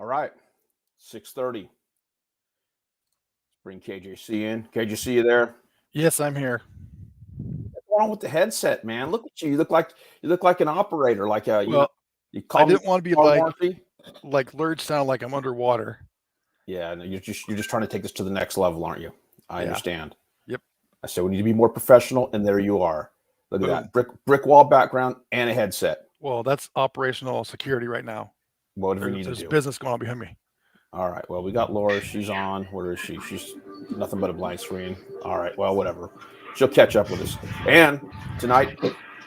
All right, 6:30. Bring KJC in. KJC, you there? Yes, I'm here. What's wrong with the headset, man? Look at you. You look like an operator. Like Well, you I call me didn't want to be car warranty. like Lurch sound like I'm underwater. Yeah, no, you're just trying to take this to the next level, aren't you? I Yeah. understand. Yep. I said we need to be more professional, and there you are. Look at Boom. that brick wall background and a headset. Well, that's operational security right now. What do we need to There's do? business going on behind me. All right. Well, we got Laura. She's on. Where is she? She's nothing but a blank screen. All right. Well, whatever. She'll catch up with us. And tonight,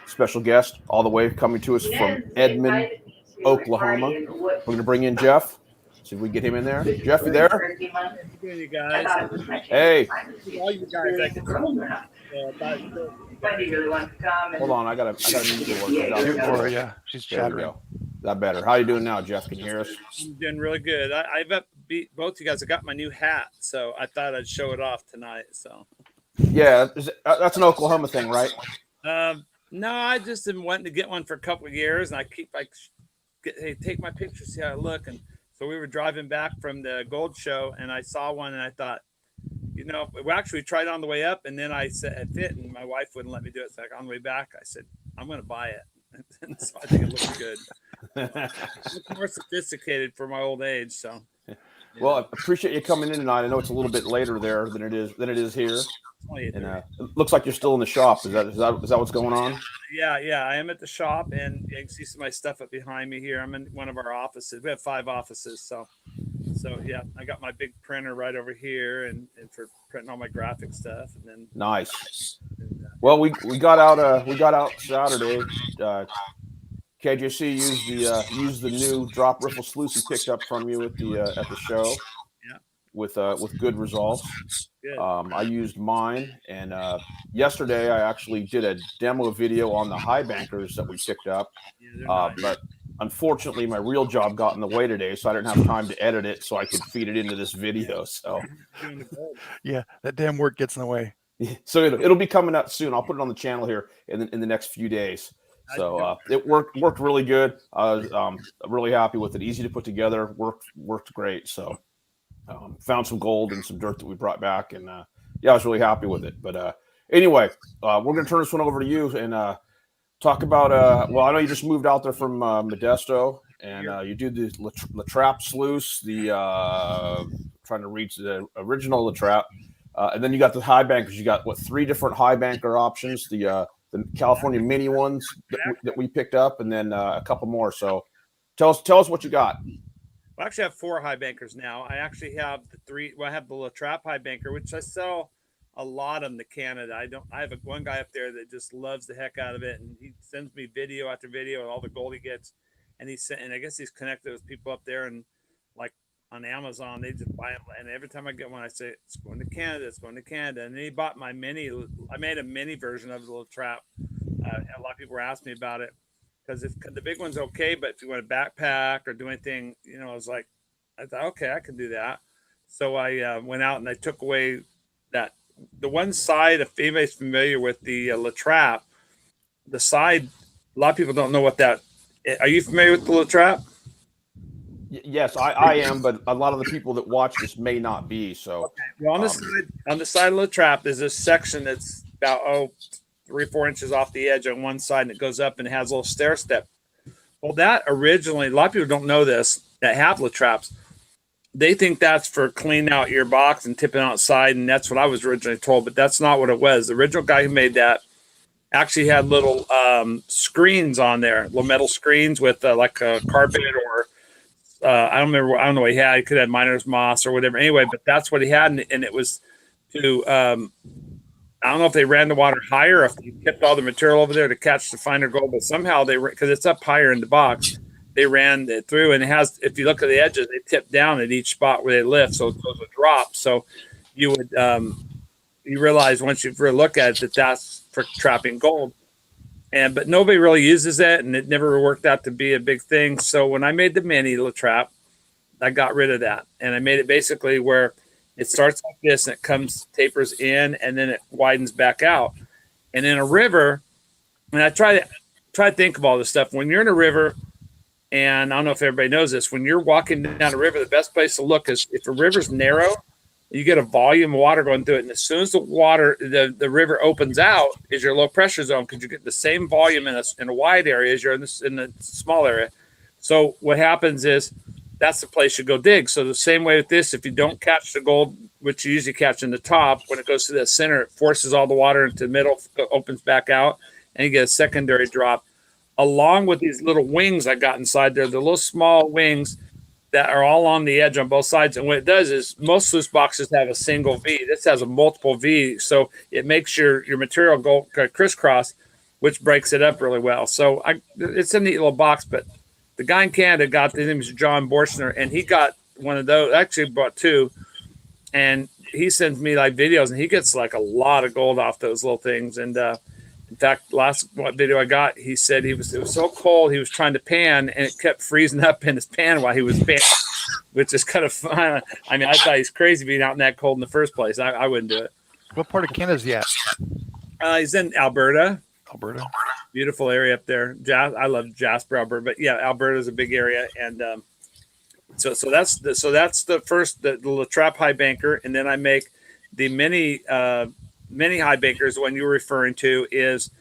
special guest all the way coming to us from Edmond, Oklahoma. We're going to bring in Jeff. See if we can get him in there. Jeff, you there? How you guys? Hey. All you guys, I can Hold on. I got to mute the work. Laura, yeah, she's There we chattering. go. That better. How you doing now, Jeff? Can you hear us? I'm doing really good. I've beat both you guys. I got my new hat, so I thought I'd show it off tonight. So, Yeah, that's an Oklahoma thing, right? no, I just been wanting to get one for a couple of years, and I keep hey, take my picture, see how I look. And so we were driving back from the gold show, and I saw one, and I thought, we actually tried it on the way up, and then I said it fit, and my wife wouldn't let me do it. So on the way back, I said, I'm going to buy it. And so I think it looks good. It's more sophisticated for my old age. So, Well, I appreciate you coming in tonight. I know it's a little bit later there than it is here. And it looks like you're still in the shop. Is that what's going on? Yeah. I am at the shop, and you can see some of my stuff up behind me here. I'm in one of our offices. We have 5 offices, so yeah, I got my big printer right over here, and for printing all my graphic stuff. And then Nice. Well, we got out Saturday. KJC used the new drop-riffle Sluice he picked up from you at the show. Yeah. With good results. Good. I used mine, and yesterday I actually did a demo video on the high bankers that we picked up. Yeah, nice. But unfortunately, my real job got in the way today, so I didn't have time to edit it so I could feed it into this video. So Yeah, that damn work gets in the way. So it'll be coming out soon. I'll put it on the channel here in the next few days. So it worked really good. I was really happy with it. Easy to put together. Worked great. So found some gold and some dirt that we brought back, and I was really happy with it. But anyway, we're going to turn this one over to you and talk about. Well, I know you just moved out there from Modesto, and you do the La Trappe Sluice, trying to reach the original La Trappe. And then you got the high bankers. You got 3 different high banker options. The California mini ones that we picked up, and then a couple more. So tell us what you got. I actually have 4 high bankers now. I actually have the 3. Well, I have the La Trappe high banker, which I sell a lot of them to Canada. I have one guy up there that just loves the heck out of it, and he sends me video after video of all the gold he gets. And I guess he's connected with people up there, and like on Amazon, they just buy them. And every time I get one, I say, it's going to Canada, it's going to Canada. And then he bought my mini. I made a mini version of the La Trappe. A lot of people were asking me about it because the big one's okay, but if you want to backpack or do anything, I thought, okay, I can do that. So I went out and I took away the one side, if anybody's familiar with the La Trappe, the side, a lot of people don't know what that. Are you familiar with the La Trappe? Yes, I am, but a lot of the people that watch this may not be. So, okay. Well, on the side of La Trappe, there's this section that's about 3 or 4 inches off the edge on one side, and it goes up and it has a little stair step. Well, that originally, a lot of people don't know this, that have La Trappes. They think that's for cleaning out your box and tipping outside, and that's what I was originally told, but that's not what it was. The original guy who made that actually had little screens on there, little metal screens with like a carpet or I don't know what he had. He could have miner's moss or whatever. Anyway, but that's what he had, and it was to I don't know if they ran the water higher or if they kept all the material over there to catch the finer gold, but somehow because it's up higher in the box, they ran it through, and it has. If you look at the edges, they tip down at each spot where they lift, so it goes a drop. So you would you realize once you really look at it that's for trapping gold. But nobody really uses it, and it never worked out to be a big thing. So when I made the mini La Trappe, I got rid of that, and I made it basically where it starts like this, and it tapers in, and then it widens back out. And in a river, and I try to think of all this stuff. When you're in a river And I don't know if everybody knows this. When you're walking down a river, the best place to look is if a river's narrow, you get a volume of water going through it. And as soon as the river opens out, is your low pressure zone, because you get the same volume in a wide area as you're in the small area. So what happens is that's the place you go dig. So the same way with this, if you don't catch the gold, which you usually catch in the top, when it goes to the center, it forces all the water into the middle, opens back out, and you get a secondary drop. Along with these little wings I got inside there, the little small wings that are all on the edge on both sides. And what it does is most sluice boxes have a single V. This has a multiple V, so it makes your material go crisscross, which breaks it up really well. So it's a neat little box. But the guy in Canada his name is John Borchner, and he got one of those. Actually, bought two, and he sends me like videos, and he gets like a lot of gold off those little things. And in fact, last video I got, he said it was so cold he was trying to pan, and it kept freezing up in his pan while he was panning, which is kind of fun. I mean, I thought he's crazy being out in that cold in the first place. I wouldn't do it. What part of Canada is he at? He's in Alberta. Alberta. Beautiful area up there. I love Jasper, Alberta, but yeah, Alberta is a big area, and so that's the first the La Trappe high banker, and then I make the mini high bankers. The one you're referring to is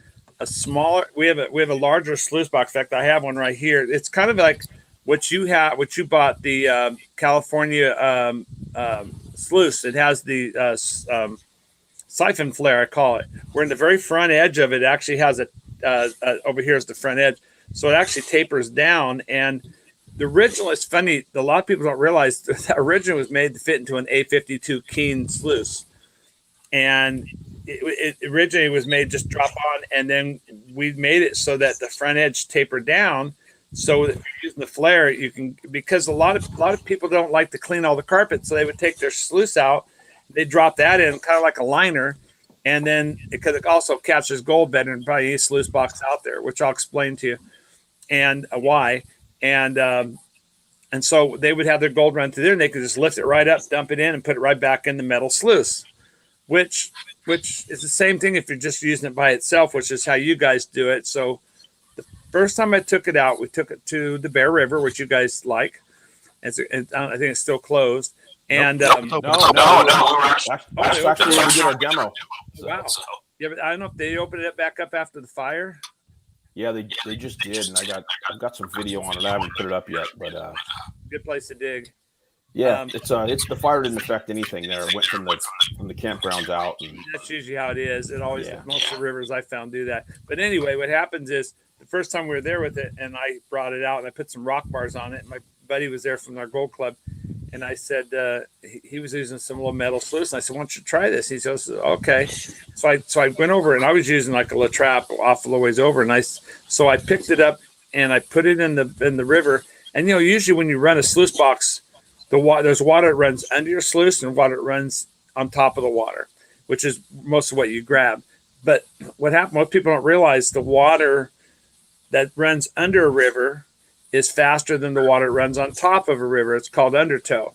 a smaller. We have a larger sluice box. In fact, I have one right here. It's kind of like what you bought, the California sluice. It has the siphon flare, I call it. We're in the very front edge of it. Actually has over here is the front edge, so it actually tapers down. And the original is funny. A lot of people don't realize the original was made to fit into an A52 Keen sluice. And it originally was made just drop on, and then we made it so that the front edge tapered down. So if you're using the flare, you can, because a lot of people don't like to clean all the carpet, so they would take their sluice out, they drop that in kind of like a liner, and then because it also captures gold better than probably any sluice box out there, which I'll explain to you and why. And so they would have their gold run through there, and they could just lift it right up, dump it in, and put it right back in the metal sluice. Which is the same thing if you're just using it by itself, which is how you guys do it. So the first time I took it out, we took it to the Bear River, which you guys like. I think it's still closed. And no. That's actually when we did our demo. Wow. Yeah, but I don't know if they opened it back up after the fire. Yeah, they just did, and I've got some video on it. I haven't put it up yet, but good place to dig. Yeah, it's the fire didn't affect anything there. It went from the campgrounds out. And that's usually how it is. It always most of the rivers I found do that. But anyway, what happens is the first time we were there with it, and I brought it out and I put some rock bars on it. And my buddy was there from our gold club, and I said he was using some little metal sluice, and I said, "Why don't you try this?" He says, "Okay." So I went over, and I was using like a La Trappe off a little ways over, and I picked it up and I put it in the river. And usually when you run a sluice box, there's water that runs under your sluice and water that runs on top of the water, which is most of what you grab. But what happened, most people don't realize the water that runs under a river is faster than the water that runs on top of a river. It's called undertow.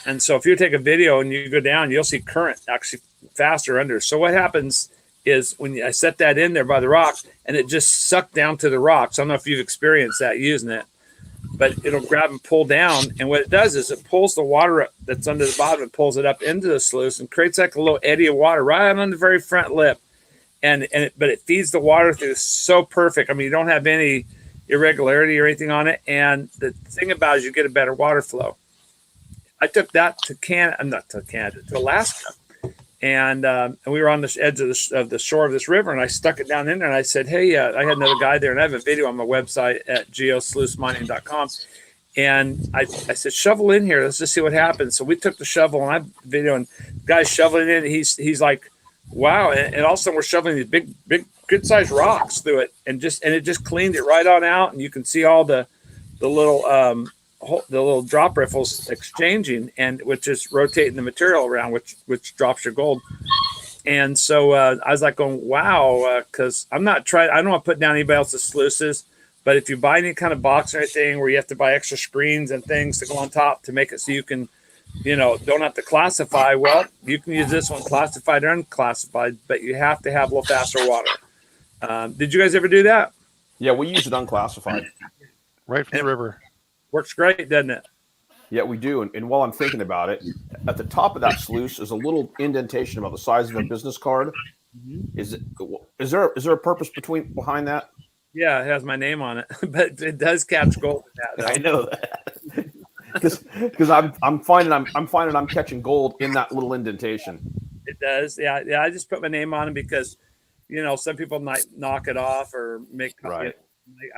And so if you take a video and you go down, you'll see current actually faster under. So what happens is when I set that in there by the rock, and it just sucked down to the rocks. I don't know if you've experienced that using it, but it'll grab and pull down. And what it does is it pulls the water up that's under the bottom and pulls it up into the sluice and creates like a little eddy of water right on the very front lip. But it feeds the water through so perfect. I mean, you don't have any irregularity or anything on it. And the thing about it is you get a better water flow. I took that to Alaska. And we were on the edge of the shore of this river, and I stuck it down in there, and I said, hey, I had another guy there, and I have a video on my website at geosluicemining.com. And I said, shovel in here. Let's just see what happens. So we took the shovel, and I video, and the guy's shoveling in. He's like, wow. And all of a sudden we're shoveling these big, good sized rocks through it. And it just cleaned it right on out. And you can see all the little drop riffles exchanging, and which is rotating the material around, which drops your gold. And so I was like going, wow, because I don't want to put down anybody else's sluices, but if you buy any kind of box or anything where you have to buy extra screens and things to go on top to make it so you can, don't have to classify, well, you can use this one classified or unclassified, but you have to have a little faster water. Did you guys ever do that? Yeah, we use it unclassified. Right from the river. Works great, doesn't it? Yeah, we do. And while I'm thinking about it, at the top of that sluice is a little indentation about the size of a business card. Is there a purpose behind that? Yeah, it has my name on it, but it does catch gold in that. I know that. Because I'm finding I'm catching gold in that little indentation. It does. Yeah. I just put my name on it because, some people might knock it off or make. Right.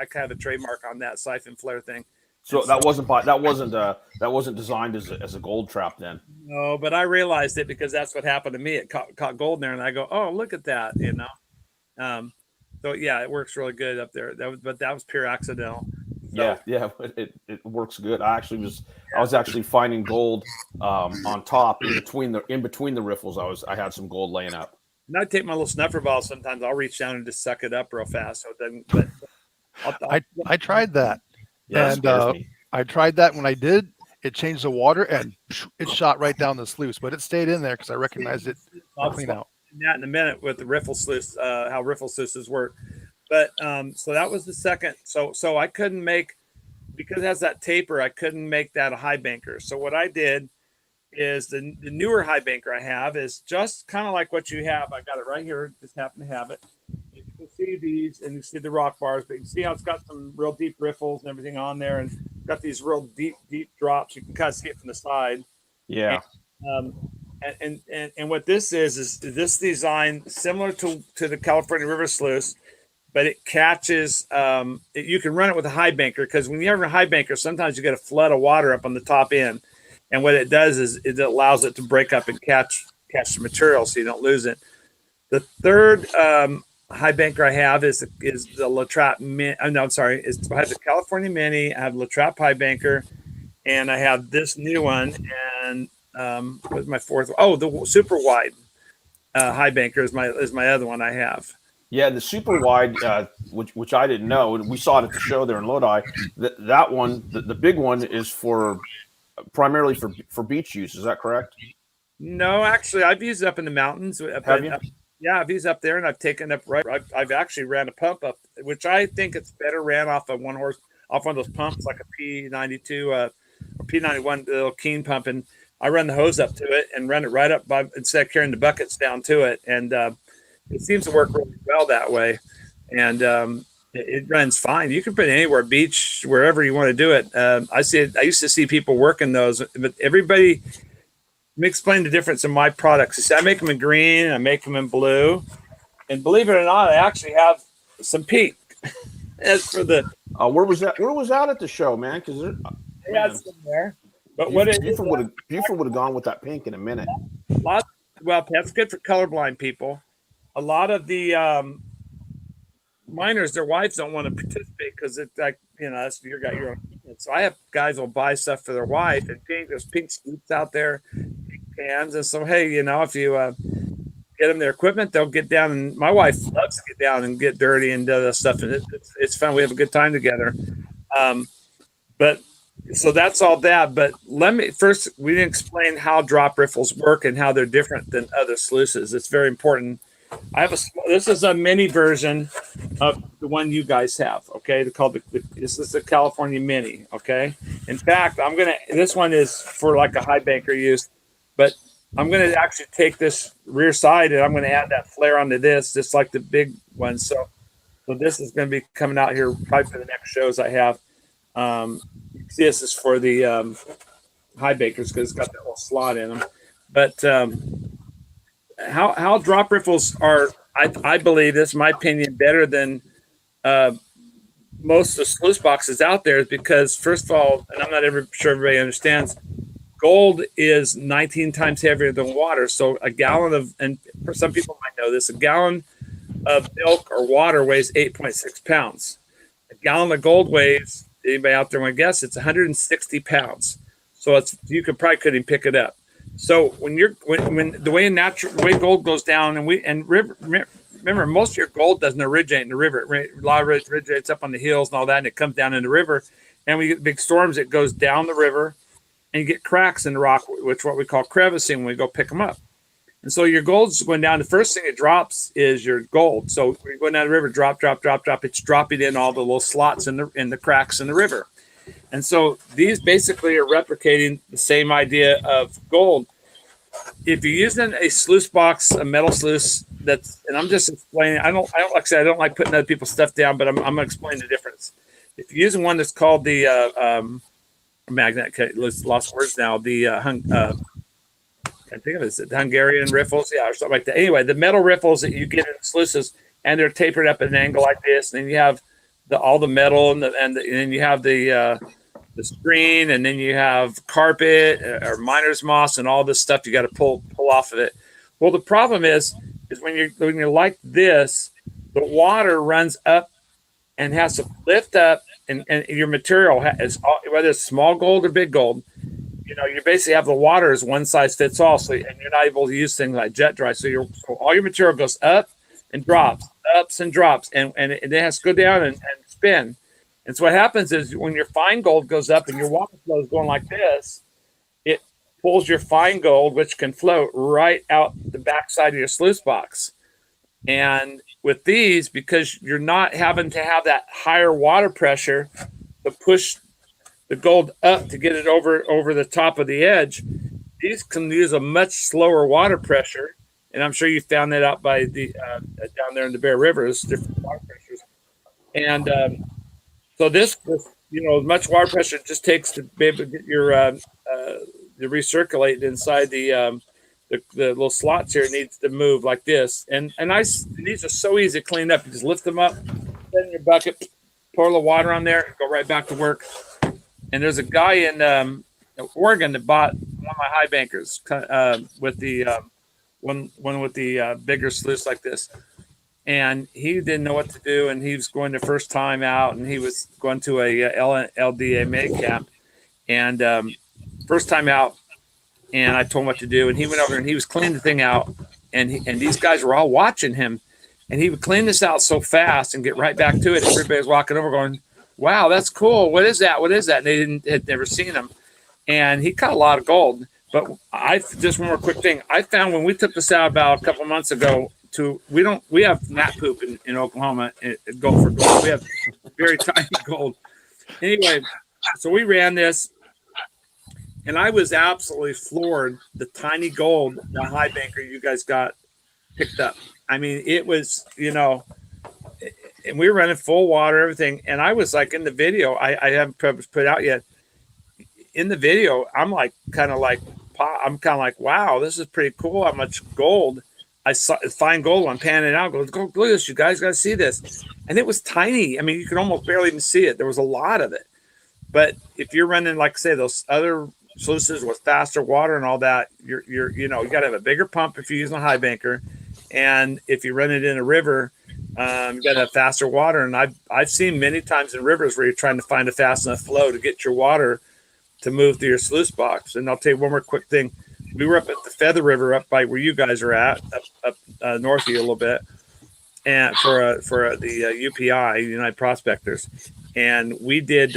I kind of have a trademark on that siphon flare thing. So that wasn't designed as a gold trap then. No, but I realized it because that's what happened to me. It caught gold in there, and I go, "Oh, look at that!" So yeah, it works really good up there. But that was pure accidental. So, yeah, it works good. I was actually finding gold on top in between the riffles. I had some gold laying up. And I take my little snuffer ball. Sometimes I'll reach down and just suck it up real fast, so it doesn't. But I tried that. Yeah, And I tried that. When I did, it changed the water and it shot right down the sluice, but it stayed in there because I recognized it. I'll Clean out. that in a minute with the riffle sluice, how riffle sluices work. But so that was the second. So I couldn't make, because it has that taper, I couldn't make that a high banker. So what I did is the newer high banker I have is just kind of like what you have. I got it right here. Just happen to have it. You can see these and you see the rock bars, but you can see how it's got some real deep riffles and everything on there, and got these real deep drops. You can kind of see it from the side. Yeah. And what this is this design similar to the California River Sluice, but it catches. You can run it with a high banker, because when you have a high banker, sometimes you get a flood of water up on the top end, and what it does is it allows it to break up and catch the material, so you don't lose it. The third high banker I have is the La Trappe Mini. I have the California Mini. I have La Trappe high banker, and I have this new one. And what's my fourth? Oh, the super wide high banker is my other one I have. Yeah, the super wide, which I didn't know, and we saw it at the show there in Lodi. That one, the big one, is primarily for beach use. Is that correct? No, actually, I've used it up in the mountains. Have you? Yeah, I've used up there, and I've taken up I've actually ran a pump up, which I think it's better ran off of one of those pumps, like a P92 or P91, the little Keen pump, and I run the hose up to it and run it right up instead of carrying the buckets down to it, and it seems to work really well that way, and it runs fine. You can put it anywhere, beach, wherever you want to do it. I used to see people working those, but everybody. Let me explain the difference in my products. I make them in green, I make them in blue, and believe it or not, I actually have some pink. As for the where was that? Where was that at the show, man? Because it had some there, but Buford would have gone with that pink in a minute. Well, that's good for colorblind people. A lot of the miners, their wives don't want to participate because it's like, that's you got your own. So I have guys will buy stuff for their wife, and there's pink scoops out there, pink cans, and so hey, if you get them their equipment, they'll get down. And my wife loves to get down and get dirty and do that stuff, and it's fun. We have a good time together. But so that's all that. But we didn't explain how drop riffles work and how they're different than other sluices. It's very important. This is a mini version of the one you guys have. Okay, this is the California Mini. Okay, in fact, this one is for like a high banker use, but I'm gonna actually take this rear side and I'm gonna add that flare onto this, just like the big one. So this is gonna be coming out here probably for the next shows I have. This is for the high bankers because it's got that little slot in them, but. How drop riffles are, I believe, this is my opinion, better than most of the sluice boxes out there is because, first of all, and I'm not sure everybody understands, gold is 19 times heavier than water. So a gallon of, and for some people might know this, a gallon of milk or water weighs 8.6 pounds. A gallon of gold weighs, anybody out there want to guess, it's 160 pounds. So you couldn't pick it up. So when the way gold goes down, remember most of your gold doesn't originate in the river. A lot of it originates up on the hills and all that, and it comes down in the river. And we get big storms. It goes down the river, and you get cracks in the rock, which is what we call crevicing when we go pick them up. And so your gold's going down. The first thing it drops is your gold. So when you're going down the river, drop. It's dropping in all the little slots in the cracks in the river. And so these basically are replicating the same idea of gold. If you're using a sluice box, a metal sluice, and I'm just explaining. I don't like I said, I don't like putting other people's stuff down, but I'm going to explain the difference. If you're using one that's called the magnet, lost words now. I think it was the Hungarian riffles, or something like that. Anyway, the metal riffles that you get in sluices, and they're tapered up at an angle like this, and then you have all the metal, and then you have the screen, and then you have carpet or miner's moss, and all this stuff you got to pull off of it. Well, the problem is when you're like this, the water runs up and has to lift up, and your material is, whether it's small gold or big gold, you basically have the water as one size fits all. So, and you're not able to use things like jet dry. So all your material goes up and drops, ups and drops, and it has to go down and spin. And so what happens is when your fine gold goes up and your water flow is going like this, it pulls your fine gold, which can float right out the backside of your sluice box. And with these, because you're not having to have that higher water pressure to push the gold up to get it over the top of the edge, these can use a much slower water pressure. And I'm sure you found that out by the down there in the Bear Rivers, different water pressures. And so this much water pressure it just takes to be able to get your to recirculate inside the little slots here. It needs to move like this. And these are so easy to clean up. You just lift them up, put in your bucket, pour a little water on there, go right back to work. And there's a guy in Oregon that bought one of my high bankers with the one with the bigger sluice like this, and he didn't know what to do, and he was going the first time out, and he was going to a LDA camp, and first time out, and I told him what to do, and he went over and he was cleaning the thing out, and these guys were all watching him, and he would clean this out so fast and get right back to it. Everybody was walking over going, "Wow, that's cool. What is that? What is that?" And they had never seen him. And he caught a lot of gold. But just one more quick thing. I found when we took this out about a couple of months ago, we have gnat poop in Oklahoma, gold for gold. We have very tiny gold. Anyway, so we ran this, and I was absolutely floored. The tiny gold, the high banker you guys got picked up. I mean, it was, and we were running full water, everything. And I was like in the video, I haven't put out yet. In the video, I'm kind of like, wow, this is pretty cool. How much gold I saw, fine gold. I'm panning it out. Go, look at this. You guys got to see this. And it was tiny. I mean, you could almost barely even see it. There was a lot of it. But if you're running, like say, those other sluices with faster water and all that, you got to have a bigger pump if you're using a high banker. And if you run it in a river, you got to have faster water. And I've seen many times in rivers where you're trying to find a fast enough flow to get your water to move through your sluice box. And I'll tell you one more quick thing. We were up at the Feather River, up by where you guys are at, up north of you a little bit, and for the UPI, United Prospectors. And we did.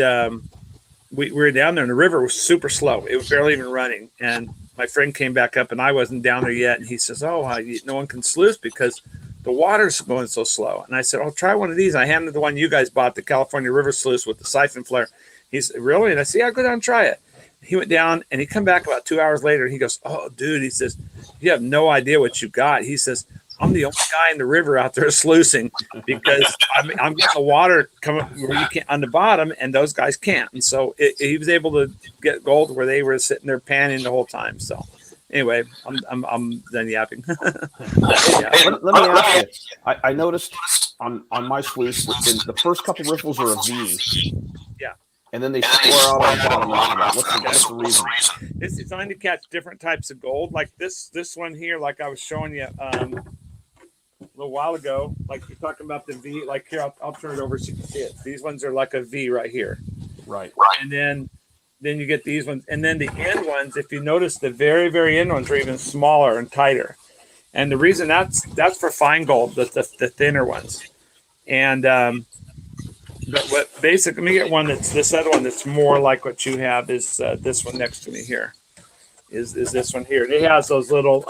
We were down there, and the river was super slow. It was barely even running. And my friend came back up, and I wasn't down there yet. And he says, "Oh, no one can sluice because the water's going so slow." And I said, "Oh, try one of these." I handed the one you guys bought, the California River Sluice with the siphon flare. He said, "Really?" And I said, "Yeah, go down and try it." He went down, and he come back about 2 hours later. And he goes, "Oh, dude," he says, "you have no idea what you got." He says, "I'm the only guy in the river out there sluicing because I'm getting the water coming where you can't on the bottom, and those guys can't." And so he was able to get gold where they were sitting there panning the whole time. So anyway, I'm done yapping. Yeah. Let me ask you. I noticed on my sluice the first couple riffles are a V. Yeah. And then they score out on the bottom after that. What's the reason? It's designed to catch different types of gold. Like this one here, like I was showing you a little while ago. Like you're talking about the V. Like here, I'll turn it over so you can see it. These ones are like a V right here. Right. And then you get these ones. And then the end ones, if you notice, the very, very end ones are even smaller and tighter. And the reason that's for fine gold, the thinner ones. And but what basically, let me get one that's this other one that's more like what you have is this one next to me here. is this one here. It has those little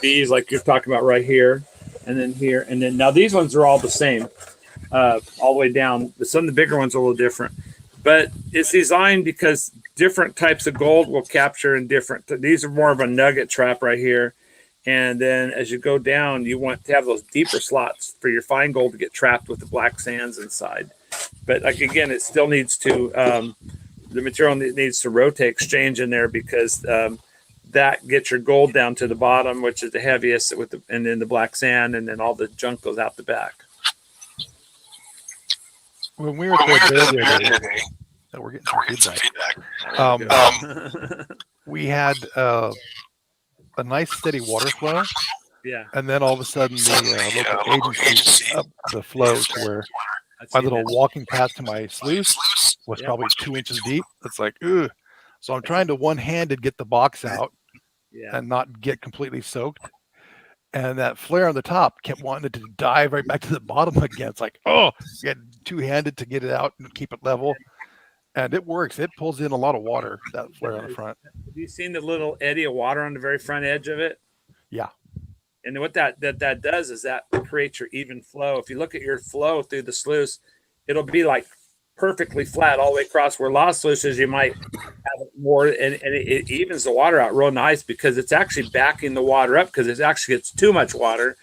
V's like you're talking about right here, and then here, and then now these ones are all the same, all the way down. Some of the bigger ones are a little different, but it's designed because different types of gold will capture in different. These are more of a nugget trap right here. And then as you go down, you want to have those deeper slots for your fine gold to get trapped with the black sands inside. But like again, it still needs to the material needs to rotate exchange in there because that gets your gold down to the bottom, which is the heaviest, and then the black sand, and then all the junk goes out the back. When we were at the other day, we're getting some feedback. We had a nice steady water flow. Yeah. And then all of a sudden the local agency upped the flow to where my little walking path to my sluice was probably 2 inches deep. It's like, ugh. So I'm trying to one-handed get the box out and not get completely soaked. And that flare on the top kept wanting it to dive right back to the bottom again. It's like, oh, you had two-handed to get it out and keep it level. And it works. It pulls in a lot of water, that flare on the front. Have you seen the little eddy of water on the very front edge of it? Yeah. And what that does is that creates your even flow. If you look at your flow through the sluice, it'll be like perfectly flat all the way across, where a lot of sluices you might have it more, and it evens the water out real nice because it's actually backing the water up because it actually gets too much water.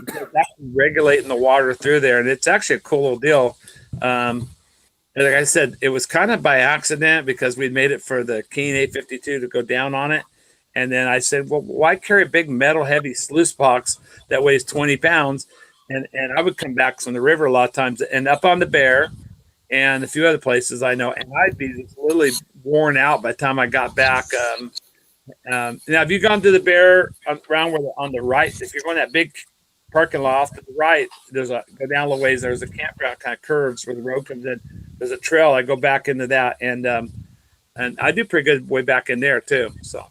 It's actually regulating the water through there, and it's actually a cool little deal. And like I said, it was kind of by accident because we made it for the Keen 852 to go down on it. And then I said, well, why carry a big metal heavy sluice box that weighs 20 pounds? And I would come back from the river a lot of times and up on the Bear and a few other places I know. And I'd be just literally worn out by the time I got back. Now, have you gone to the Bear around where on the right? If you're going that big parking lot off to the right, go down a little ways. There's a campground kind of curves where the road comes in. There's a trail. I go back into that, and I do pretty good way back in there too. So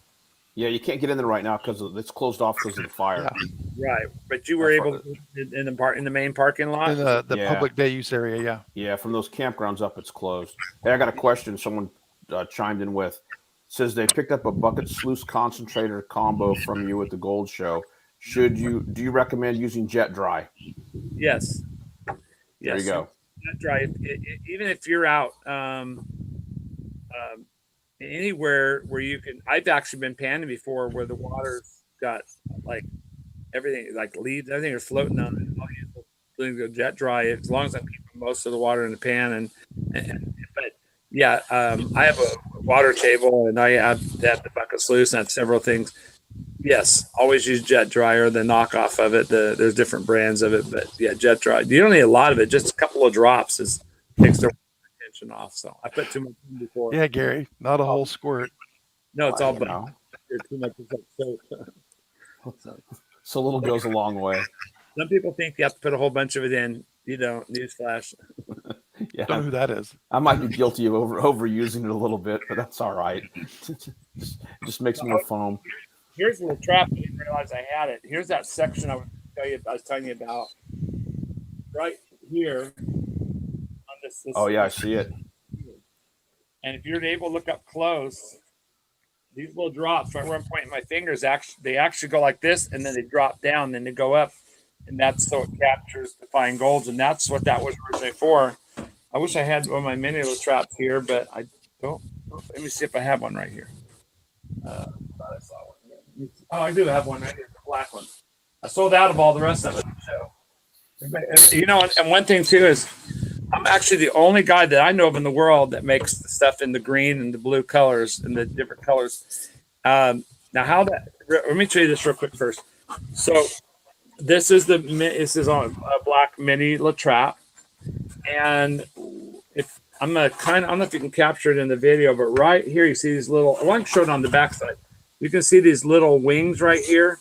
yeah, you can't get in there right now because it's closed off because of the fire. Yeah. Right, but you were able to in the main parking lot, in the public day use area. Yeah, yeah. From those campgrounds up, it's closed. Hey, I got a question. Someone chimed in with says they picked up a bucket sluice concentrator combo from you at the Gold Show. Do you recommend using jet dry? Yes. There you go. Jet dry. Even if you're out anywhere where you can, I've actually been panning before where the water's got like everything, like leaves, everything is floating on it. I'll use the jet dry as long as I'm keeping most of the water in the pan. But yeah, I have a water table and I have the bucket sluice and I have several things. Yes, always use jet dry or the knockoff of it. There's different brands of it, but yeah, jet dry. You don't need a lot of it; just a couple of drops takes the tension off. So I put too much in before. Yeah, Gary, not a whole squirt. No, it's all bad. Too much is soap. So little goes a long way. Some people think you have to put a whole bunch of it in. You don't. Newsflash. Yeah, Don't know who that is. I might be guilty of overusing it a little bit, but that's all right. just makes more foam. Here's a little trap. I didn't realize I had it. Here's that section I was telling you about. Right here. On this Oh yeah, I see it. And if you're able to look up close, these little drops right where I'm pointing my fingers, they actually go like this, and then they drop down, then they go up, and that's so it captures the fine golds, and that's what that was originally for. I wish I had one of my mini little traps here, but I don't. Let me see if I have one right here. Thought I saw one. Oh, I do have one right here, the black one. I sold out of all the rest of it. So, you know, and one thing too is I'm actually the only guy that I know of in the world that makes the stuff in the green and the blue colors and the different colors. Now, let me show you this real quick first. So, this is on a black mini La Trappe, and if I'm gonna I don't know if you can capture it in the video, but right here you see these little. I want to show it on the backside. You can see these little wings right here.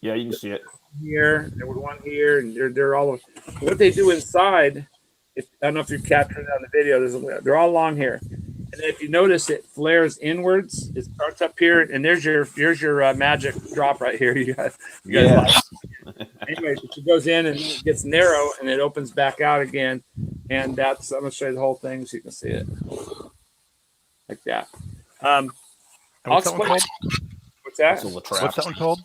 Yeah, you can see it. Here, there was one here, and they're all. What they do inside, I don't know if you captured it on the video. They're all long here, and if you notice, it flares inwards. It starts up here, and there's your magic drop right here. You guys Anyway, it goes in and it gets narrow, and it opens back out again, and I'm gonna show you the whole thing so you can see it like that. And what's that one called? What's that? It's a La Trappe. What's that one called?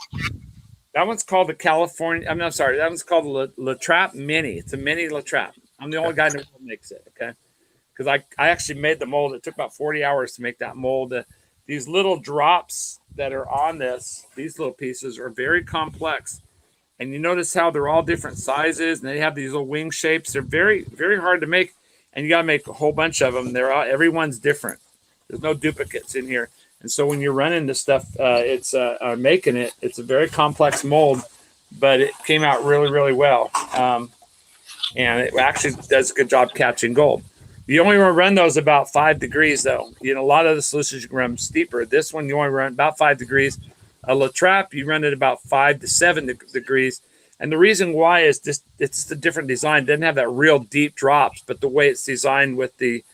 That one's called the California. I'm sorry. That one's called the La Trappe Mini. It's a mini La Trappe. I'm the only guy in the world that makes it. Okay. Because I actually made the mold. It took about 40 hours to make that mold. These little drops that are on these little pieces are very complex. And you notice how they're all different sizes and they have these little wing shapes. They're very, very hard to make. And you got to make a whole bunch of them. Everyone's different. There's no duplicates in here. And so when you're running this stuff, making it, it's a very complex mold, but it came out really, really well. And it actually does a good job catching gold. You only want to run those about 5 degrees, though. You know, a lot of the solutions you can run steeper. This one, you only run about 5 degrees. A La Trappe, you run it about 5 to 7 degrees. And the reason why is just it's a different design. It doesn't have that real deep drops, but the way it's designed with the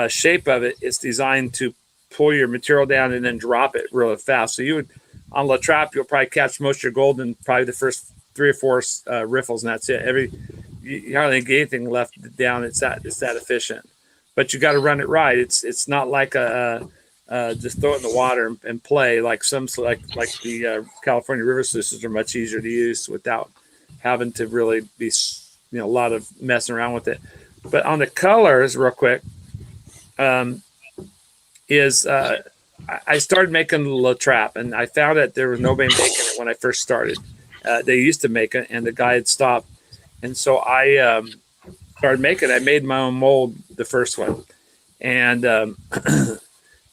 shape of it, it's designed to pull your material down and then drop it really fast. So you would, on La Trappe, you'll probably catch most of your gold in probably the first 3 or 4 riffles, and that's it. You hardly get anything left down. It's that efficient. But you got to run it right. It's not like just throw it in the water and play like the California river sluices are much easier to use without having to really be a lot of messing around with it. But on the colors, real quick, I started making La Trappe, and I found that there was nobody making it when I first started. They used to make it, and the guy had stopped, and so I started making it. I made my own mold, the first one, and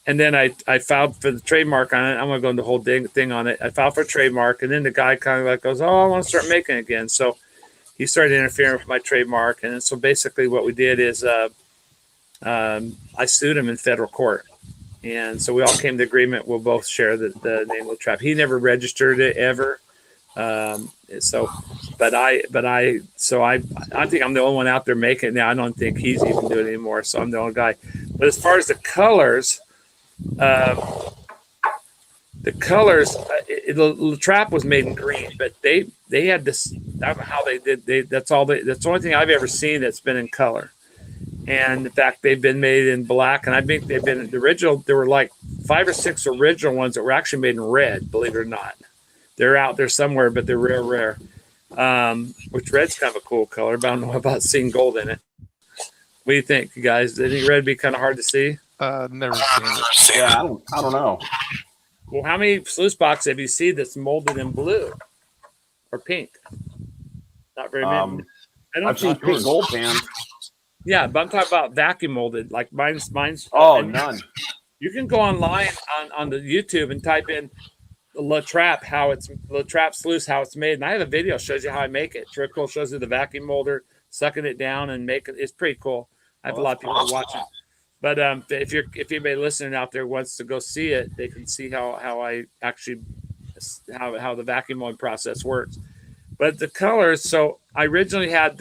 then I filed for the trademark on it. I'm gonna go into the whole thing on it. I filed for a trademark, and then the guy kind of like goes, "Oh, I want to start making it again." So he started interfering with my trademark, and so basically what we did is I sued him in federal court. And so we all came to agreement. We'll both share the name La Trappe. He never registered it ever. I think I'm the only one out there making it now. I don't think he's even doing it anymore. So I'm the only guy. But as far as the colors, La Trappe was made in green, but they had this. I don't know how they did. That's the only thing I've ever seen that's been in color. And in fact, they've been made in black, and I think they've been the original. There were like 5 or 6 original ones that were actually made in red. Believe it or not, they're out there somewhere, but they're rare. Which red's kind of a cool color, but I don't know about seeing gold in it. What do you think, you guys? Do you think red would be kind of hard to see? Never seen it. Yeah, I don't know. Well, how many sluice boxes have you seen that's molded in blue or pink? Not very many. I've seen pink gold pans. Yeah, but I'm talking about vacuum molded. Like mine's. Oh, none. You can go online on the YouTube and type in La Trappe, La Trappe sluice, how it's made. And I have a video that shows you how I make it. It's real cool. Shows you the vacuum molder, sucking it down and making it. It's pretty cool. I have a lot of people watching. But if anybody listening out there wants to go see it, they can see how I actually how the vacuum mold process works. But the colors. So I originally I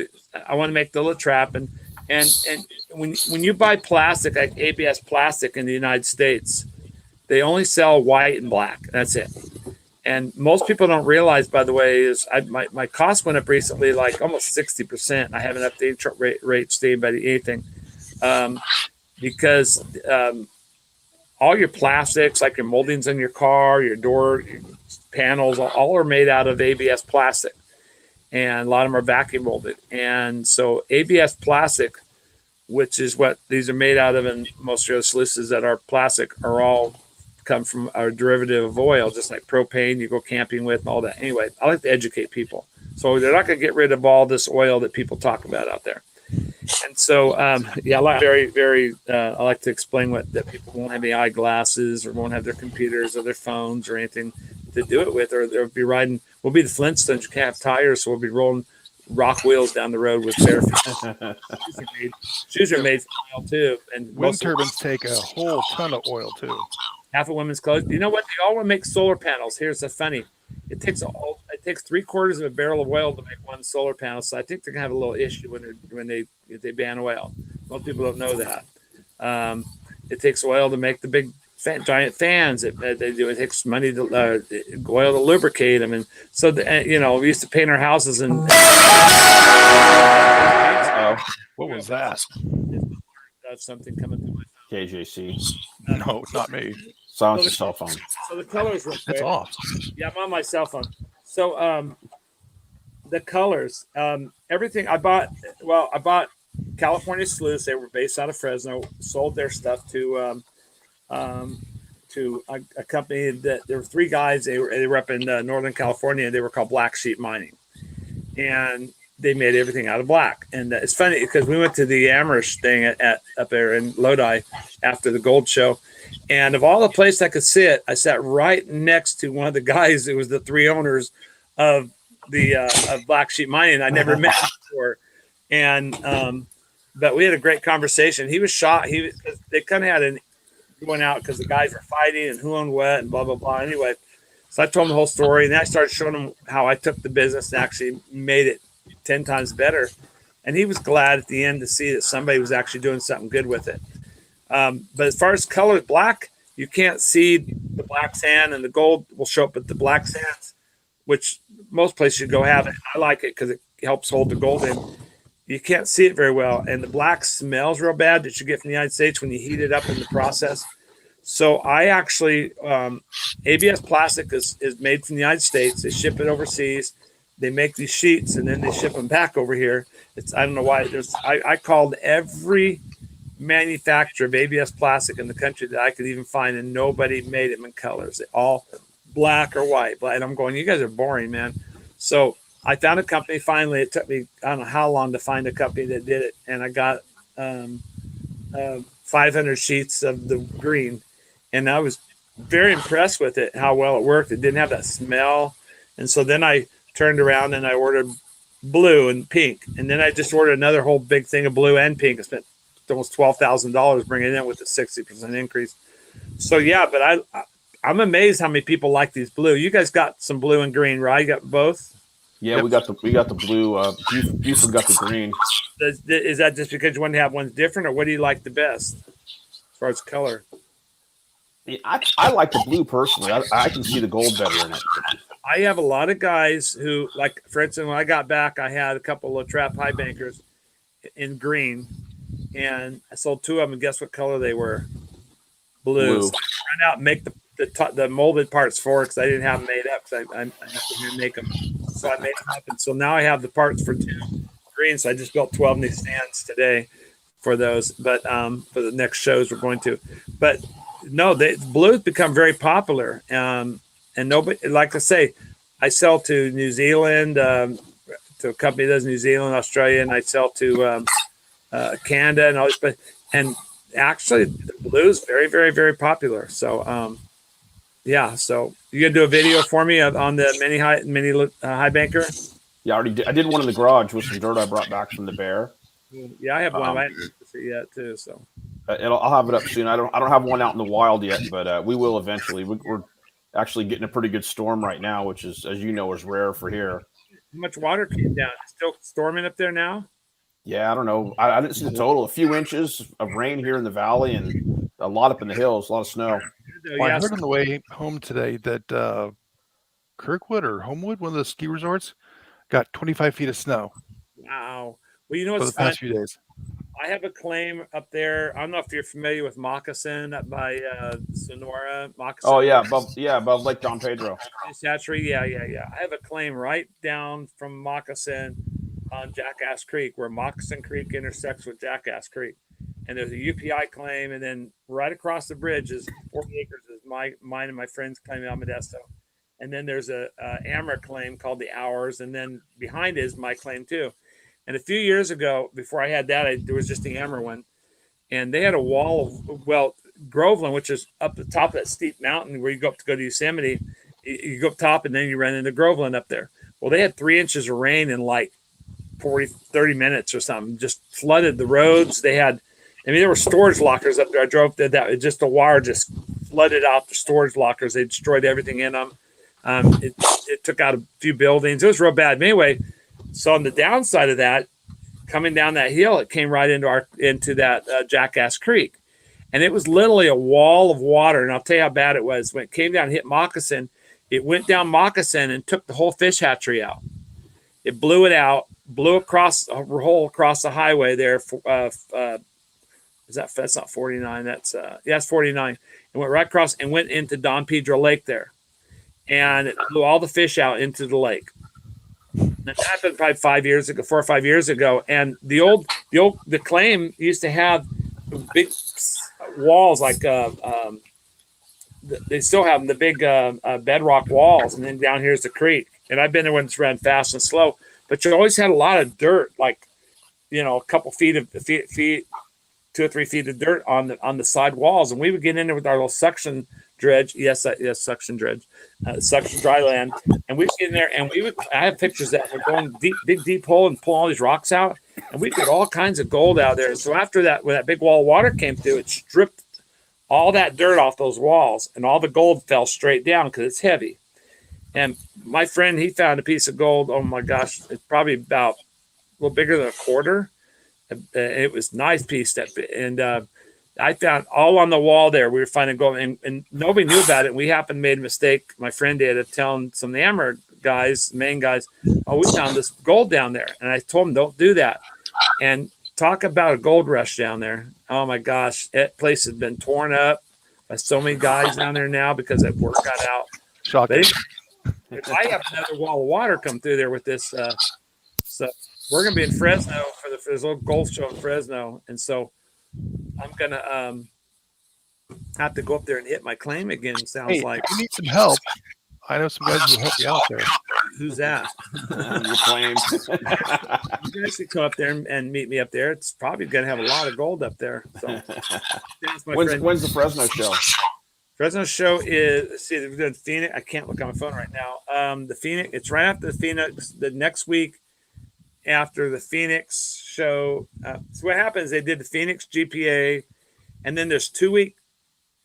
want to make the La Trappe and when you buy plastic, like ABS plastic in the United States, they only sell white and black. That's it. And most people don't realize, by the way, is my cost went up recently, like almost 60%. I haven't updated rates to anybody, anything, because all your plastics, like your moldings in your car, your door, your panels, all are made out of ABS plastic. And a lot of them are vacuum molded. And so ABS plastic, which is what these are made out of, and most of the sluices that are plastic are all come from a derivative of oil, just like propane you go camping with and all that. Anyway, I like to educate people. So they're not going to get rid of all this oil that people talk about out there. And so, I like I like to explain that people won't have any eyeglasses or won't have their computers or their phones or anything to do it with, or they'll be riding. We'll be the Flintstones. You can't have tires, so we'll be rolling rock wheels down the road with bare feet. Shoes are made from oil too, and wind turbines take a whole ton of oil too. Half of women's clothes. You know what? They all want to make solar panels. Here's the funny: it takes 3/4 of a barrel of oil to make one solar panel. So I think they're gonna have a little issue if they ban oil. Most people don't know that. It takes oil to make the big giant fans that they do. It takes money to oil to lubricate them, and so we used to paint our houses and. What was that? That's something coming through my phone. KJC. No, not me. Silence your cell phone. So the colors were It's off. Yeah, I'm on my cell phone. So the colors, everything I bought. Well, I bought California Sluice. They were based out of Fresno. Sold their stuff to a company that there were three guys. They were up in Northern California. They were called Black Sheep Mining, and they made everything out of black. And it's funny because we went to the Amherst thing at up there in Lodi after the gold show. And of all the places I could sit, I sat right next to one of the guys. It was the three owners of the of Black Sheep Mining. I never met him before, and but we had a great conversation. He was shocked. They kind of had going out because the guys were fighting and who owned what and blah blah blah. Anyway, so I told him the whole story, and then I started showing him how I took the business and actually made it 10 times better. And he was glad at the end to see that somebody was actually doing something good with it. But as far as colors, black, you can't see the black sand, and the gold will show up at the black sands, which most places you go have it. I like it because it helps hold the gold in. You can't see it very well. And the black smells real bad that you get from the United States when you heat it up in the process. So I actually, ABS plastic is made from the United States. They ship it overseas. They make these sheets and then they ship them back over here. I don't know why. I called every manufacturer of ABS plastic in the country that I could even find, and nobody made them in colors. They all black or white. And I'm going, you guys are boring, man. So I found a company. Finally, it took me, I don't know how long to find a company that did it. And I got 500 sheets of the green. And I was very impressed with it, how well it worked. It didn't have that smell. And so then I turned around and I ordered blue and pink. And then I just ordered another whole big thing of blue and pink. I spent almost $12,000 bringing it in with a 60% increase. So, yeah, but I'm amazed how many people like these blue. You guys got some blue and green, right? You got both? Yeah, yep. we got the blue. Buford got the green. Is that just because you want to have one different, or what do you like the best as far as color? I like the blue personally. I can see the gold better in it. I have a lot of guys who, like, for instance, when I got back, I had a couple of trap high bankers in green, and I sold two of them. And guess what color they were? Blue. So I run out and make the molded parts for it because I didn't have them made up because I have to make them. So I made them up, and so now I have the parts for two green. So I just built 12 new stands today for those. But for the next shows we're going to, but no, blue's become very popular. And nobody, like I say, I sell to New Zealand, to a company that does New Zealand, Australia, and I sell to Canada and all this. But and actually, the blue is very, very, very popular. So yeah. So you gonna do a video for me on the mini high banker? Yeah, I already did. I did one in the garage with some dirt I brought back from the bear. Yeah, I have one. I haven't seen it yet too. So I'll have it up soon. I don't have one out in the wild yet, but we will eventually. We're actually getting a pretty good storm right now, which is, as you know, is rare for here. How much water came down? Still storming up there now? Yeah, I don't know. I didn't see the total. A few inches of rain here in the valley and a lot up in the hills, a lot of snow. Well, I heard on the way home today that Kirkwood or Homewood, one of the ski resorts, got 25 feet of snow. Wow. Well, you know for what's the past few days. I have a claim up there. I don't know if you're familiar with Moccasin up by Sonora. Moccasin. Oh yeah, above Lake Don Pedro. Satchery. Yeah. I have a claim right down from Moccasin on Jackass Creek, where Moccasin Creek intersects with Jackass Creek. And there's a UPI claim, and then right across the bridge is 40 acres is mine and my friend's claim in Modesto. And then there's a AMRA claim called the Hours, and then behind it is my claim too. And a few years ago, before I had that, there was just the AMRA one, and they had a wall of Groveland, which is up the top of that steep mountain where you go up to go to Yosemite. You go up top, and then you run into Groveland up there. Well, they had 3 inches of rain in like 30 minutes or something, just flooded the roads. There were storage lockers up there. I drove there, just the wire just flooded out the storage lockers. They destroyed everything in them. It took out a few buildings. It was real bad. But anyway, so on the downside of that, coming down that hill, it came right into that Jackass Creek. And it was literally a wall of water. And I'll tell you how bad it was. When it came down and hit Moccasin, it went down Moccasin and took the whole fish hatchery out. It blew it out, blew across a hole across the highway there. That's not 49. That's 49. and went right across and went into Don Pedro Lake there, and it blew all the fish out into the lake. That happened probably 4 or 5 years ago. And the claim used to have big walls like they still have them, the big bedrock walls, and then down here's the creek. And I've been there when it's ran fast and slow, but you always had a lot of dirt, like a couple feet, 2 or 3 feet of dirt on the side walls, and we would get in there with our little suction dredge. Yes, suction dredge, suction dry land, and we'd get in there, and I have pictures that we're going deep hole and pull all these rocks out, and we get all kinds of gold out there. So after that, when that big wall of water came through, it stripped all that dirt off those walls, and all the gold fell straight down because it's heavy. And my friend, he found a piece of gold. Oh my gosh, it's probably about a little bigger than a quarter. It was a nice piece and I found all on the wall there. We were finding gold, and nobody knew about it. We happened to made a mistake. My friend did of telling some of the Amber guys, main guys, "Oh, we found this gold down there." And I told them, "Don't do that." And talk about a gold rush down there. Oh my gosh, that place has been torn up by so many guys down there now because that work got out. Shocking. If I have another wall of water come through there with this, so we're gonna be in Fresno for this little golf show in Fresno, and so I'm gonna have to go up there and hit my claim again. Sounds like you need some help. I know some guys who will help you out there. Who's that? Your claims. You guys can come up there and meet me up there. It's probably gonna have a lot of gold up there. So when's the Fresno show? Fresno show is the Phoenix. I can't look on my phone right now. The Phoenix. It's right after the Phoenix. The next week after the Phoenix show. So what happens? They did the Phoenix GPA, and then there's 2-week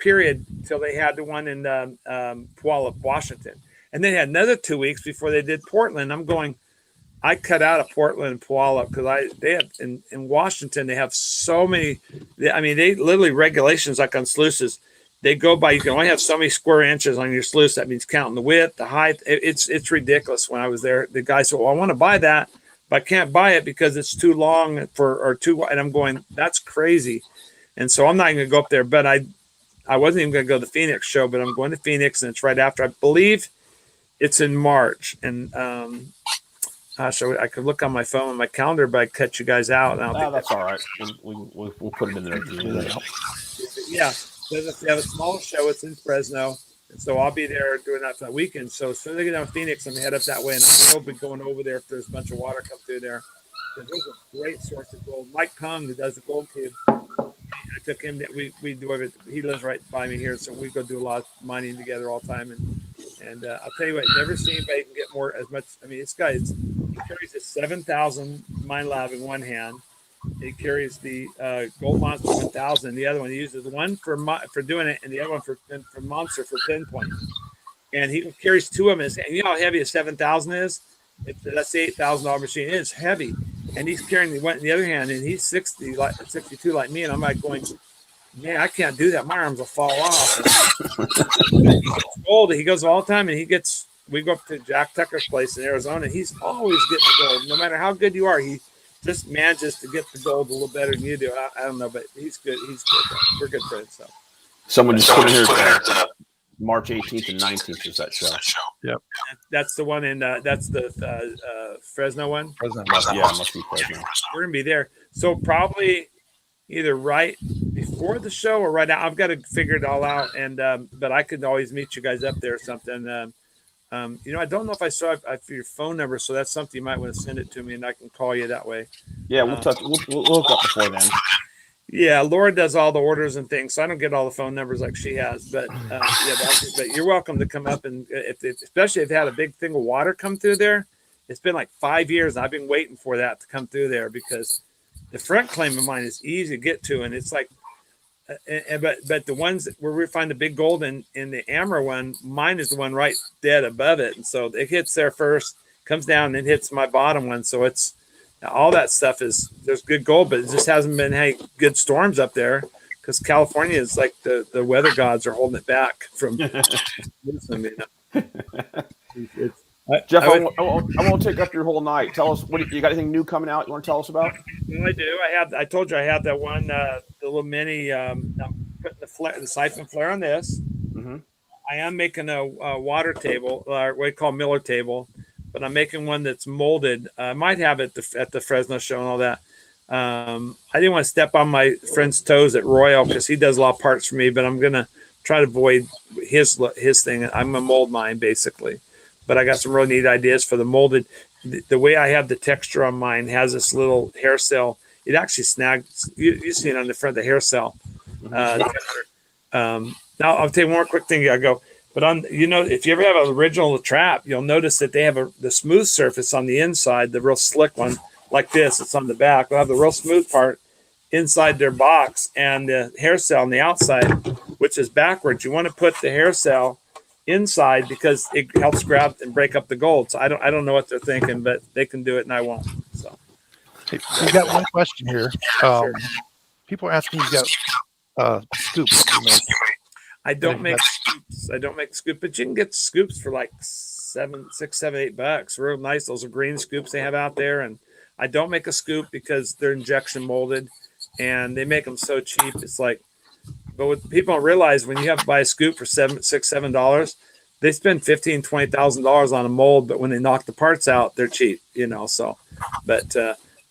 period till they had the one in Puyallup, Washington, and they had another 2 weeks before they did Portland. I'm going. I cut out of Portland and Puyallup because they have in Washington they have so many. I mean, they literally regulations like on sluices. They go by, you can only have so many square inches on your sluice. That means counting the width, the height. It's ridiculous. When I was there, the guy said, "Well, I want to buy that, but I can't buy it because it's too long or too wide." And I'm going, "That's crazy." And so I'm not even going to go up there. But I wasn't even going to go to the Phoenix show, but I'm going to Phoenix, and it's right after. I believe it's in March. And so I could look on my phone and my calendar, but I cut you guys out. And that's all right. We'll put it in there. Yeah. They have a small show. It's in Fresno, and so I'll be there doing that for that weekend. So as soon as I get down to Phoenix, I'm head up that way, and I'll be going over there if there's a bunch of water come through there. There's a great source of gold. Mike Kung, who does the gold cube, I took him. We do everything. He lives right by me here, so we go do a lot of mining together all the time. And I'll tell you what, never seen anybody can get more as much. I mean, this guy he carries a 7,000 mine lab in one hand. He carries the Gold Monster 1000. The other one, he uses one for doing it, and the other one for Monster for pinpoint. And he carries two of them. And you know how heavy a 7,000 is? That's the $8,000 machine. It is heavy, and he's carrying the one in the other hand, and he's 62 like me, and I'm like going, man, I can't do that. My arms will fall off. Gold. He goes all the time, and we go up to Jack Tucker's place in Arizona, and he's always getting the gold. No matter how good you are, he just manages to get the gold a little better than you do. I don't know, but he's good. He's good. We're good friends. So someone just put in here March 18th and 19th is that show. Yep. That's the one in that's the Fresno one. Fresno. Yeah, it must be Fresno. We're gonna be there. So probably either right before the show or right now. I've got to figure it all out, and but I could always meet you guys up there or something. I don't know if I saw your phone number, so that's something you might want to send it to me, and I can call you that way. Yeah, we'll hook up before then. Yeah, Laura does all the orders and things, so I don't get all the phone numbers like she has. But but you're welcome to come up, and especially if they had a big thing of water come through there. It's been like 5 years, and I've been waiting for that to come through there because the front claim of mine is easy to get to, and it's like. But the ones where we find the big gold in the Amber one, mine is the one right dead above it, and so it hits there first, comes down, and hits my bottom one. So it's all that stuff there's good gold, but it just hasn't been good storms up there because California is like the weather gods are holding it back from. Jeff, I won't take up your whole night. Tell us you got anything new coming out you want to tell us about? Well, I do. I told you I have that one, the little mini. I'm putting the the siphon flare on this. Mm-hmm. I am making a water table, what we call Miller table, but I'm making one that's molded. I might have it at the Fresno show and all that. I didn't want to step on my friend's toes at Royal because he does a lot of parts for me, but I'm gonna try to avoid his thing. I'm gonna mold mine basically, but I got some really neat ideas for the molded. The way I have the texture on mine has this little hair cell. It actually snags. You see it on the front of the hair cell. Now I'll tell you one more quick thing. I go, but if you ever have an original trap, you'll notice that they have the smooth surface on the inside, the real slick one, like this. It's on the back. They'll have the real smooth part inside their box, and the hair cell on the outside, which is backwards. You want to put the hair cell inside because it helps grab and break up the gold. So I don't know what they're thinking, but they can do it, and I won't. So hey, we got one question here. Sure. People are asking you got scoops. I don't make scoops. I don't make scoops, but you can get scoops for like $6, $7, $8. Real nice. Those are green scoops they have out there. And I don't make a scoop because they're injection molded and they make them so cheap. It's like, but what people don't realize, when you have to buy a scoop for $6, $7, they spend $15,000, $20,000 on a mold, but when they knock the parts out, they're cheap, so, but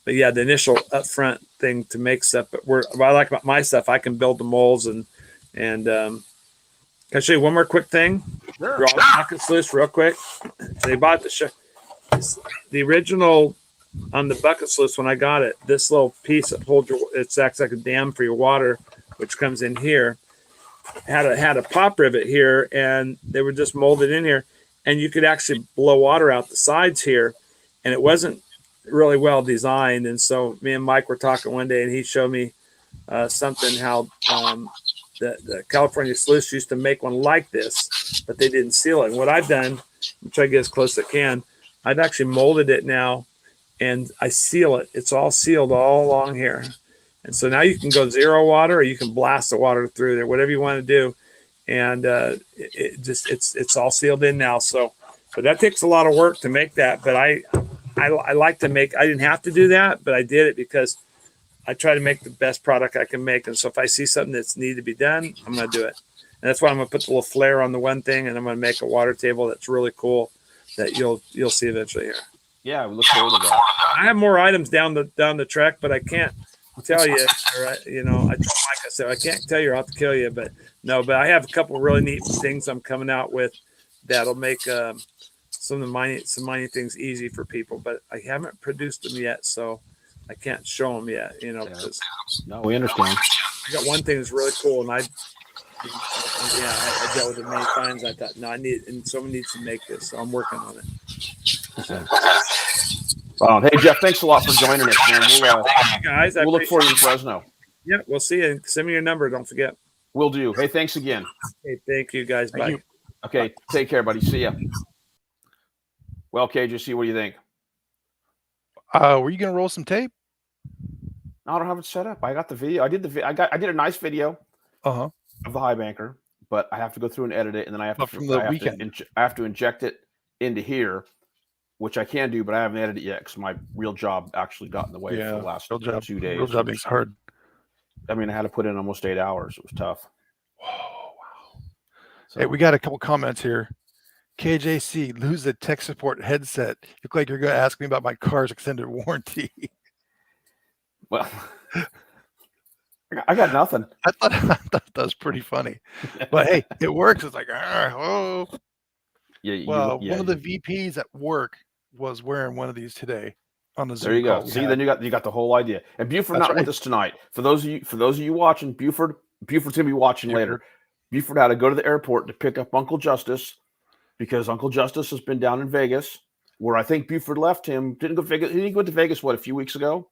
yeah, the initial upfront thing to make stuff, but what I like about my stuff, I can build the molds and can I show you one more quick thing? Sure. Bucket Sluice real quick. They bought the original on the bucket sluice when I got it. This little piece that holds it acts like a dam for your water, which comes in here. Had a pop rivet here, and they were just molded in here, and you could actually blow water out the sides here, and it wasn't really well designed. And so me and Mike were talking one day, and he showed me something how the California Sluice used to make one like this, but they didn't seal it. And what I've done, I'm trying to get as close as I can, I've actually molded it now, and I seal it. It's all sealed all along here. And so now you can go zero water, or you can blast the water through there, whatever you want to do. And it's all sealed in now. So, but that takes a lot of work to make that. But I like to make. I didn't have to do that, but I did it because I try to make the best product I can make. And so if I see something that's needed to be done, I'm going to do it. And that's why I'm going to put the little flare on the one thing, and I'm going to make a water table that's really cool that you'll see eventually here. Yeah, we look forward to that. I have more items down the track, but I can't tell you. I told Mike, I said, I can't tell you or I'll have to kill you. But I have a couple really neat things I'm coming out with that'll make some mining things easy for people. But I haven't produced them yet, so I can't show them yet. Because no, we understand. I got one thing that's really cool, and I dealt with it many times. I thought, no, someone needs to make this, so I'm working on it. Hey Jeff, thanks a lot for joining us, man. We'll look for you in Fresno. Yeah, we'll see you. Send me your number. Don't forget. Will do. Hey, thanks again. Hey, thank you guys. Bye. Okay, take care, buddy. See ya. Well, KJC, what do you think? Were you gonna roll some tape? No, I don't have it set up. I got the video. I did a nice video of the high banker, but I have to go through and edit it, and then I have to inject it into here, which I can do, but I haven't edited it yet because my real job actually got in the way for the last 2 days. Real job is hard. I mean, I had to put in almost 8 hours. It was tough. Oh, wow. So, hey, we got a couple comments here. KJC, lose the tech support headset. You look like you're going to ask me about my car's extended warranty. Well, I got nothing. I thought that was pretty funny. But hey, it works. It's like, oh. Yeah. One of the VPs at work was wearing one of these today on the Zoom. There you go. See, then you got the whole idea. And Buford not with us tonight. For those of you watching, Buford's gonna be watching later. Buford had to go to the airport to pick up Uncle Justice because Uncle Justice has been down in Vegas, where I think Buford left him. Didn't go to Vegas. He didn't go to Vegas a few weeks ago.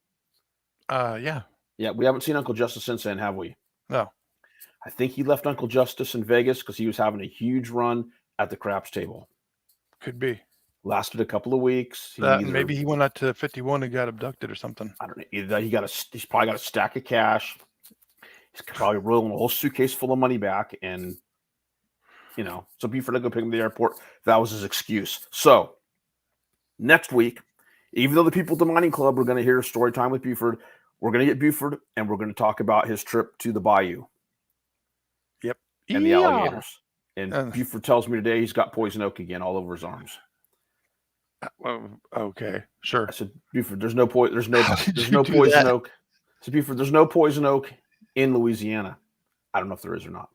Yeah. Yeah, we haven't seen Uncle Justice since then, have we? No. I think he left Uncle Justice in Vegas because he was having a huge run at the craps table. Could be. Lasted a couple of weeks. Maybe he went out to 51 and got abducted or something. I don't know. Either he's probably got a stack of cash. He's probably rolling a whole suitcase full of money back, and so Buford to go pick him at the airport. That was his excuse. So next week, even though the people at the mining club are going to hear a story time with Buford, we're going to get Buford and we're going to talk about his trip to the bayou. and the Yeah. alligators. And Buford tells me today he's got poison oak again all over his arms. Okay, sure. I said, Buford, there's no poison do poison that? oak. I said, Buford, there's no poison oak in Louisiana. I don't know if there is or not,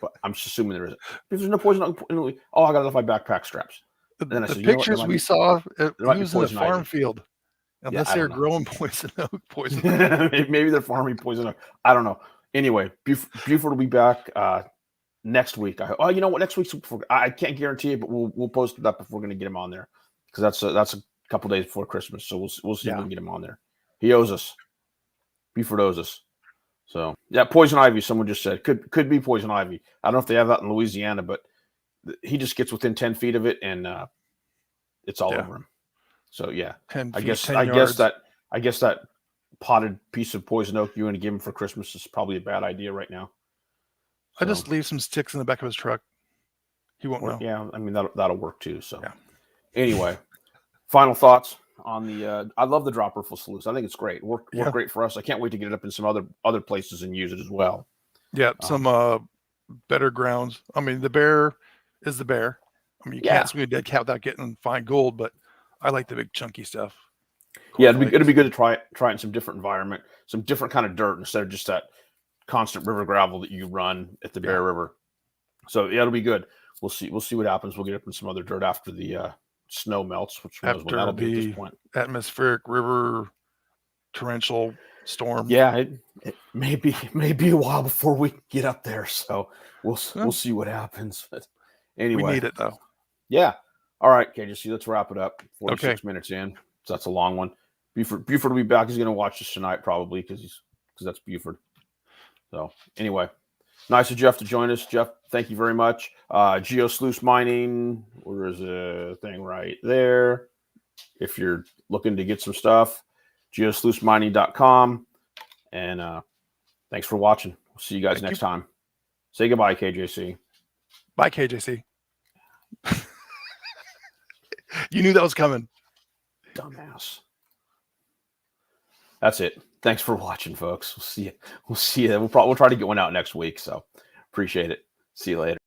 but I'm just assuming there isn't. If there's no poison oak in Louisiana, I got enough my backpack straps. And then I The said, pictures we saw, he was in a farm ivy. field. Unless they're growing poison oak. Maybe they're farming poison oak. I don't know. Anyway, Buford will be back next week. You know what? Next week's I can't guarantee it, but we'll post it up if we're going to get him on there because that's a couple days before Christmas. So we'll see if we can get him on there. He owes us. Buford owes us. So yeah, poison ivy. Someone just said could be poison ivy. I don't know if they have that in Louisiana, but he just gets within 10 feet of it and it's all over him. So yeah, 10 feet, I guess that potted piece of poison oak you want to give him for Christmas is probably a bad idea right now. I just leave some sticks in the back of his truck. He won't know. Yeah, I mean that'll work too. So anyway, final thoughts on the. I love the drop-riffle Sluice. I think it's great. Worked great for us. I can't wait to get it up in some other places and use it as well. Yeah, some better grounds. I mean, the bear is the bear. I mean, you can't swing a dead cat without getting fine gold, but I like the big chunky stuff. Yeah, it'd be good to try it in some different environment, some different kind of dirt instead of just that constant river gravel that you run at the Bear River. So yeah, it'll be good. We'll see what happens. We'll get up in some other dirt after the snow melts, which knows when that'll be at this point. Atmospheric river torrential storm. Yeah, it may be a while before we get up there. So we'll see what happens. But anyway, we need it though. Yeah. All right, KJC, let's wrap it up. 46 minutes in. So that's a long one. Buford will be back. He's going to watch this tonight probably because that's Buford. So anyway, nice of Jeff to join us. Jeff, thank you very much. Sluice Mining, there's a thing right there. If you're looking to get some stuff, geosluicemining.com. And thanks for watching. We'll see you guys next time. Say goodbye, KJC. Bye, KJC. You knew that was coming. Dumbass. That's it. Thanks for watching, folks. We'll see you. We'll try to get one out next week. So appreciate it. See you later.